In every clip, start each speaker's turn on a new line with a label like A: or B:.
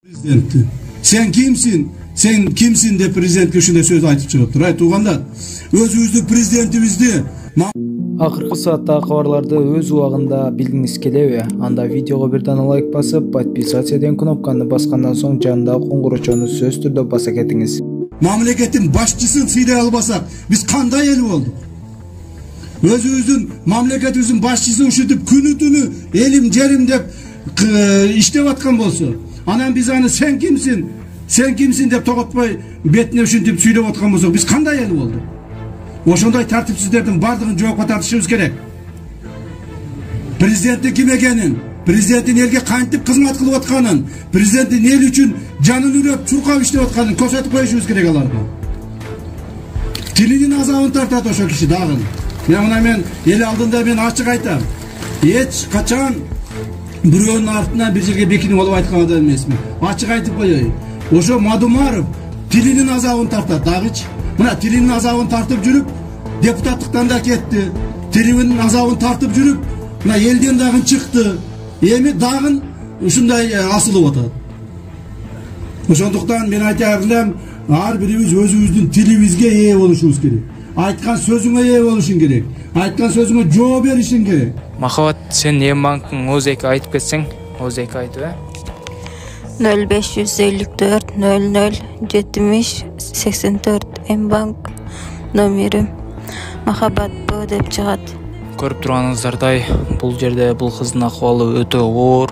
A: Президенtti. Sen kimsin? Sen kimsin de prezidentke ушундай söz айтып чыгып тур. Айтууганда өзүбүздүн президентибизди
B: Акыркы сааттагы кабарларды өз убагында билгиңиз келеби? Анда видеого бирден лайк басып, подписаться деген кнопканы баскандан соң жанындагы коңгурочону сөз түрдө баса кетиңиз.
A: Мамлекеттин башчысын сыйдай албасак, биз кандай эл болдук? Өзүбүздүн мамлекетибиздин башчысын ушинтип күнү түнү элим жерим деп иштеп аткан болсо, анан биз аны сен kimsin? Sen kimsin деп тоготпой бетине ушинтип сүйлөп аткан болсок, биз кандай эл болдук? Ошондой тартипсиздердин бардыгын жоокко тартышыбыз керек. Президенттин ким экенин, президенттин элге кантип кызмат кылып атканын, президенттин эл үчүн жанын үрөп, чуркап иштеп атканын көрсөтүп коюшубуз керек аларга. Тилинин азабын тартат ошо киши дагы. Мен эл алдында мен ачык айтам. Эч качан бирөөнүн артынан бир жерге бекинип алып айткан адам эмесмин. Ачык айтып коеюн. Ошо Мадумаров тилинин азабын тартат дагычы. Мына тилинин азабын тартып жүрүп, депутаттыктан да кетти. Тилинин азабын тартып жүрүп, мына элден дагы чыкты. Эми дагы ушундай асылып атат. Ошондуктан мен айтарым, ар бирибиз өзүбүздүн тилибизге ээ болушубуз керек. Айткан сөзүңө ээ болушуң керек. Айткан сөзүңө жооп беришиң керек.
B: Махабат, сен М-банктын ОЗК айтып кетсең, ОЗК айтып,
C: 0554 00 70 84 М-банк номери Махабат Б деп чыгат.
B: Көрүп турганыңыздардай, бул жерде бул кыздын акыбалы өтө оор.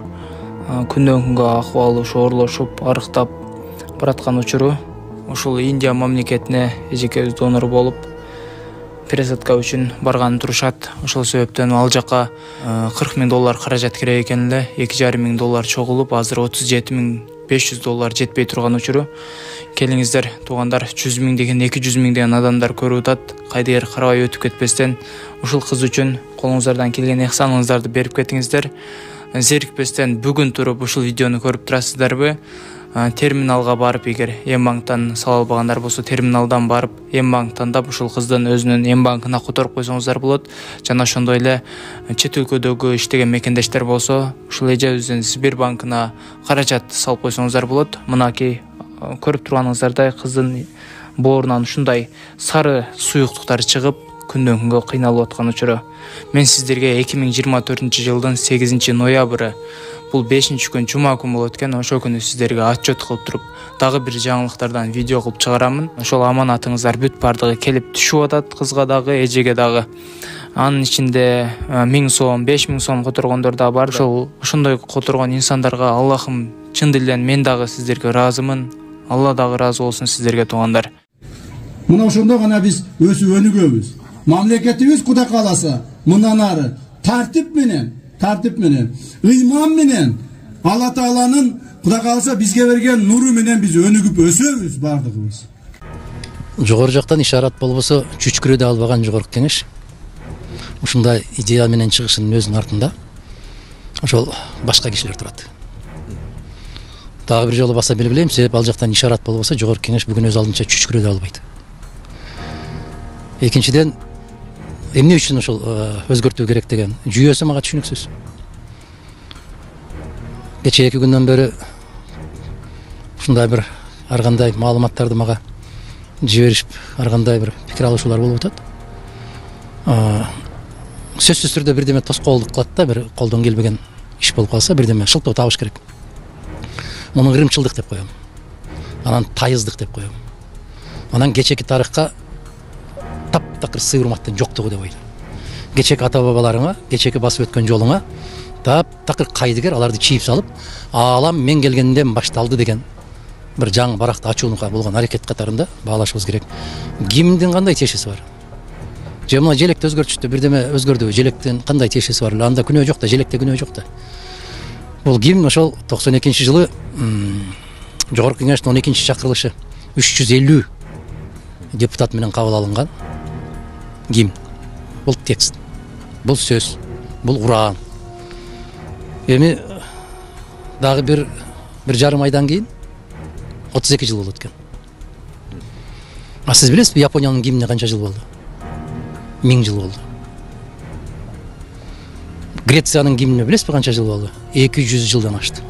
B: Күндөн күнгө акыбалы шоорлошуп, арыктап бараткан учуру. Ушул Индия мамлекетине эжекебиз донор болуп, пересадка үчүн барган турушат. Ошол себептен ал жака $40,000 каражат керек экен эле. $2,500 чогулуп, азыр $37,500 жетпей турган учуру. Келиңиздер, туугандар, 100,000 деген, 200,000 деген адамдар көрүп атат. Кайдыгер карабай өтүп кетпестен, ушул кыз үчүн колуңуздардан келген ыхсаныңыздарды берип кетиңиздер. Зерикпестен бүгүн туруп ушул видеону көрүп турасыздарбы? Терминалга барып, эгер М-банктан сала албагандар болсо, терминалдан барып, М-банктан да ушул кыздын өзүнүн М-банкына которуп койсоңуздар болот. Жана ошондой эле чет өлкөдөгү иштеген мекендештер болсо, ушул эжебиздин Сбербанкына каражат салып койсоңуздар болот. Мынакей көрүп турганыңыздардай кыздын боорунан ушундай сары суюктуктар чыгып, күндөн күнгө кыйналып аткан учуру. Мен сиздерге 2024 жылдын 8 ноябры бул 5-күн жума күн болот экен. Ошол күнү сиздерге отчет кылып туруп, дагы бир жаңылыктардан видео кылып чыгарамын. Ошол аманатыңыздар бүт бардыгы келип түшүп атат, кызга дагы, эжеге дагы. Анын ичинде 1000 сом, 5000 сом которгондор да бар. Ошондой которгон инсандарга Аллахым чын дилден мен дагы сиздерге ыраазымын. Алла дагы ыраазы болсун сиздерге, туугандар.
A: Мына ошондо гана биз өсүп өнүгөбүз. Мамлекетибиз Кудай кааласа, мындан ары тартип менен, ыйман менен, Алла Тааланын Кудай кааласа бизге берген нуру менен биз өнүгүп өсөбүз бардыгыбыз.
D: Жогору жактан ишарат болбосо, чүчкүрөдө албаган жогорку кеңеш ушундай идея менен чыгышынын өзүнүн артында ошол башка кишилер турат. Дагы бир жолу баса белгилейм, себеп ал жактан ишарат болбосо, жогорку кеңеш бүгүн өз алдынча чүчкүрөдө албайт. Экинчиден, эмне үчүн ошол өзгөртүү керек деген жүйөсү мага түшүнүксүз. Кечээ 2 күндөн бери ушундай бир ар кандай маалыматтарды мага жиберишип, ар кандай бир пикир алышуулар болуп атат. Сөзсүз түрдө бирдеме тоскоолдук кылат да, бир колдон келбеген иш болуп калса, бирдеме шылтоо табыш керек. Муну ырымчылдык деп коем. Анан тайыздык деп коем. Анан кечеки тарыхка таптакыр сыйырматтын жоктугу деп ойлойм. Кечеки ата бабаларыңа, кечеки басып өткөн жолуңа таптакыр кайдыгер аларды чийип салып, алам мен келгенден башталды деген бир жаңы баракты ачуунга болгон аракет катарында баалашыбыз керек. Кимдин кандай тиешеси бар? Же мына желекти өзгөртүштү, бирдеме өзгөрдү, желектин кандай тиешеси бар? Анда күнөө жок да, желекте күнөө жок да. Бул ким? Ошол 92-жылы жогорку кеңештин 12-чакырылышы 350 депутат менен кабыл алынган. Ким? Бул текст, бул сөз, бул Куран. Эми дагы бир жарым айдан кийин 32 жыл болот экен. А сиз билесизби, Япониянын гимнине канча жыл болду? 1000 жыл болду. Грециянын гимнине билесизби канча жыл болду? 200 жылдан ашты.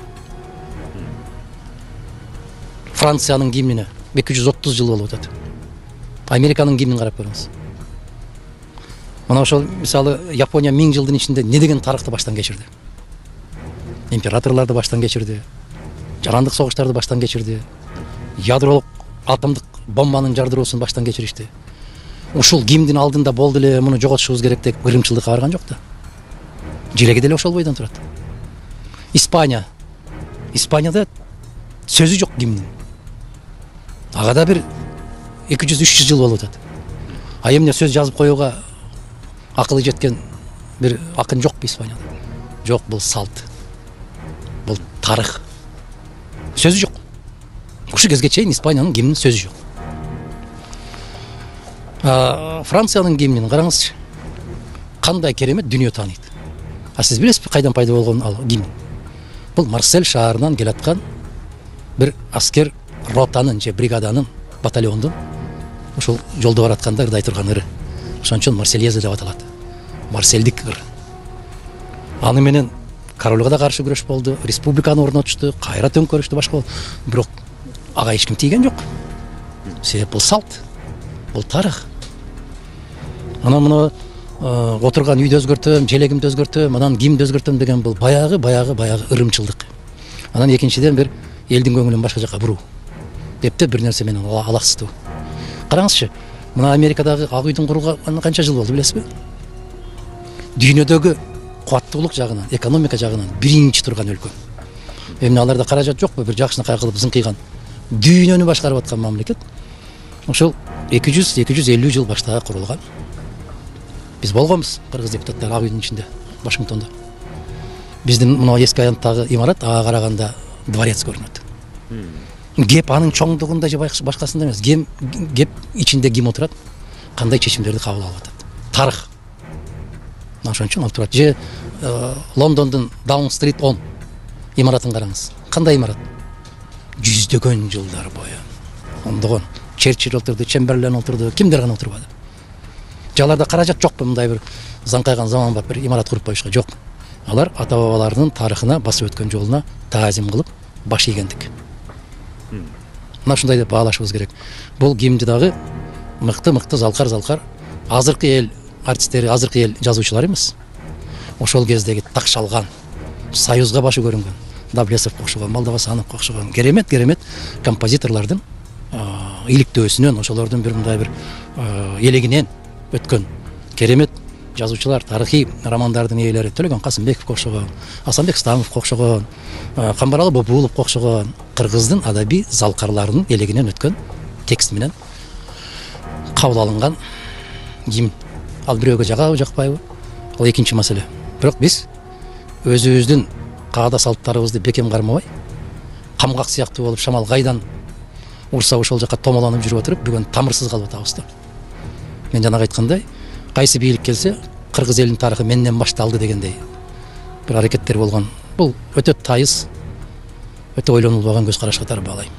D: Франциянын гимнине 230 жыл болуп атат. Американын гимнин карап көрүңүз. Мына ошол мисалы Япония 1000 жылдын ичинде не деген тарыхты баштан кечирди. Императорларды баштан кечирди. Жарандык согуштарды баштан кечирди. Ядролук атомдук бомбанын жардыруусун баштан кечиришти. Ушул гимндин алдында болду эле муну жоготушубуз керек деп ырымчылыкка барган жок да. Жиреги деле ошол бойдон турат. Испанияда сөзү жок гимндин. Ага да бир 200-300 жыл болуп атат. А эмне сөз жазып коюуга акылы жеткен бир акын жокпу Испанияда? Жок, бул салт. Бул тарых. Сөзү жок. Ушул кезге чейин Испаниянын гимнин сөзү жок. Франциянын гимнин караңызчы. Кандай керемет дүнүйө тааныйт. А сиз билесизби кайдан пайда болгон ал гимн? Бул Марсель шаарынан келаткан бир аскер ротанын же бригаданын, батальондун ошол жолдо баратканда ырдай турган ыры. Ошон үчүн Марсельеза деп аталат. Марсельдик ыр. Аны менен королго да каршы күрөш болду, республиканы орнотушту, кайра төңкөрүштү, башка болду. Бирок ага эч ким тийген жок. Себеп бул салт, бул тарых. Анан муну отурган үйдү өзгөртөм, желегимди өзгөртөм, анан гимди өзгөртөм деген бул баягы ырымчылдык. Анан экинчиден бир элдин көңүлүн башка жака буруу. Депте бир нерсе менен алаксыздуу. Караңызчы, мына Америкадагы ак үйдүн курулганына канча жыл болду билесизби? Дүйнөдөгү кубаттуулук жагынан, экономика жагынан биринчи турган өлкө. Эмне аларда каражат жокпу? Бир жакшынакай кылып зыңкыйган дүйнөнү башкарып аткан мамлекет. Ошол 200-250 жыл баштагы курулган. Биз болгонбуз кыргыз депутаттары ак үйдүн ичинде, Вашингтондо. Биздин мына эски аянттагы имарат ага караганда дворец көрүнөт. Кеп анын чоңдугунда же башкасында эмес, кеп ичинде ким отурат, кандай чечимдерди кабыл алып атат. Тарых. Ошон үчүн ал турат. Же Лондондун Даун-стрит 10 имаратын караңыз. Кандай имарат? Жүздөгөн жылдар бою. Ондогон Черчилль отурду, Чемберлен отурду, кимдер гана отурбады. Жаларда каражат жокпу мындай бир заңкайган заманбап бир имарат куруп коюшка? Жок. Алар ата бабаларынын тарыхына, басып өткөн жолуна таазим кылып баш ийгендик. Мына ушундай деп баалашыбыз керек. Бул гимнди дагы мыкты залкар азыркы эл артисттери, азыркы эл жазуучулар эмес. Ошол кездеги такшалган, союзга башы көрүнгөн, Даблесовго окшогон, Молдовасановго окшогон керемет композиторлордун иликтөөсүнөн, ошолордун бир мындай бир элегинен өткөн керемет жазуучулар, тарыхый романдардын ээлери Төлөгөн Касымбековго окшогон, Асанбек Стамовго окшогон, Камбаралы Бобуловго окшогон кыргыздын адабий залкарларынын элегинен өткөн текст менен кабыл алынган гимн. Ал бирөөгө жагабы, жакпайбы? Ал экинчи маселе. Бирок биз өзүбүздүн каада салттарыбызды бекем кармабай, камгак сыяктуу болуп шамал кайдан урса ошол жака томолонуп жүрүп отуруп, бүгүн тамырсыз калып атабыз да. Мен жанагы айткандай, кайсы бийлик келсе, кыргыз элинин тарыхы менден башталды дегендей бир аракеттер болгон. Бул өтө тайыз, өтө ойлонулбаган көз караш катары баалайм.